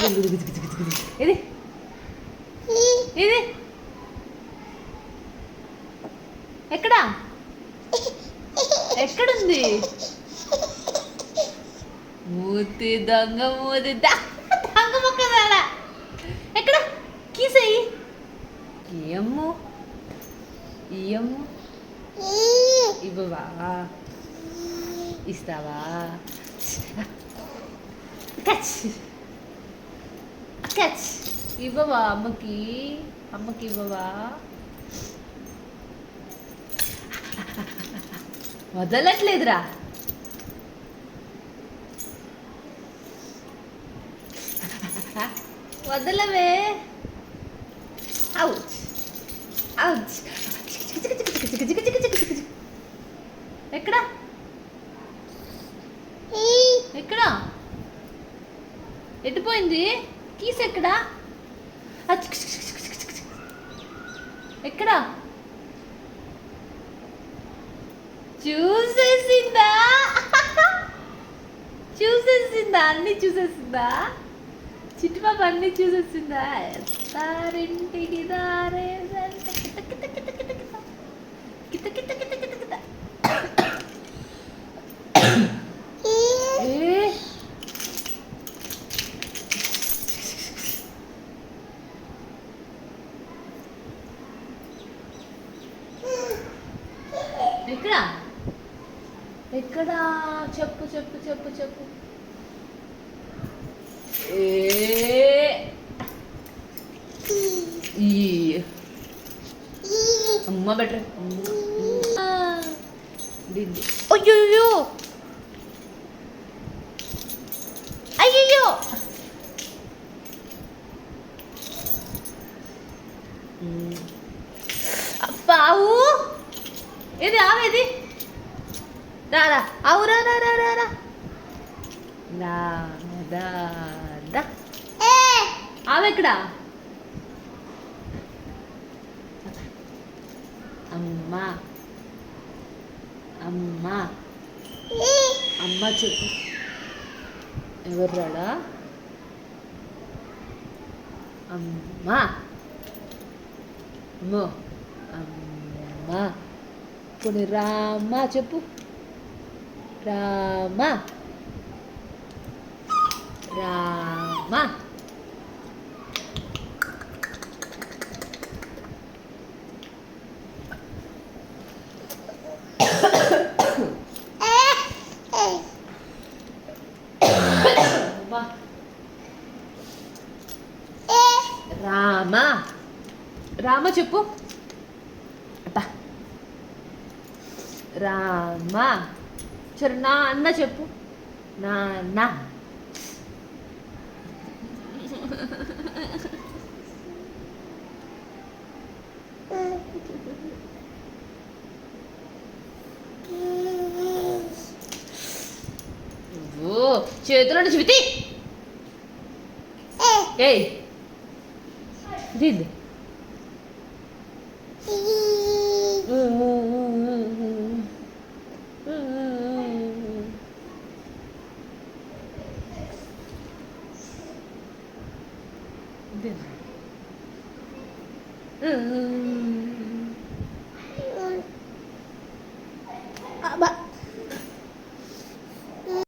ఇది ఇది ఎక్కడా ఎక్కడుంది మూతి దొంగ మూతి దొంగ మొక్కదారా ఎక్కడ కీసయ్యి ఏమో ఏమో ఇవ్వవా ఇస్తావా కచ్ కచ్ ఇవ్వవా అమ్మకి అమ్మకి ఇవ్వవా వదలట్లేదురా వదలవే అవుట్ అవుట్ ఎక్కడ ఎక్కడ ఎట్టుపోయింది కీస్ ఎక్కడా ఎక్కడా చూసేసిందా చూసేసిందా అన్నీ చూసేసిందా చిట్టుబాబు అన్నీ చూసేసిందా ఎత్తారింటికి దారే ఎక్కడ ఎక్కడా చెప్పు చెప్పు చెప్పు చెప్పు అమ్మ బెటర్ అయ్యో అయ్యో పావు ఏది ఆవేది రారా ఆవు రా రా రా రా రా దా ఆవెక్కడా అమ్మా అమ్మా అమ్మ చెప్పు ఎవరు రాడా అమ్మా అమ్మో అమ్మా కొన్ని రామా చెప్పు రామా రామా రామా రామ చెప్పు అబ్బా రామా సరే నా అన్న చెప్పు నాన్న ఓ చేతిలో చూపి ఏయ్ దిద్దు దిద్దు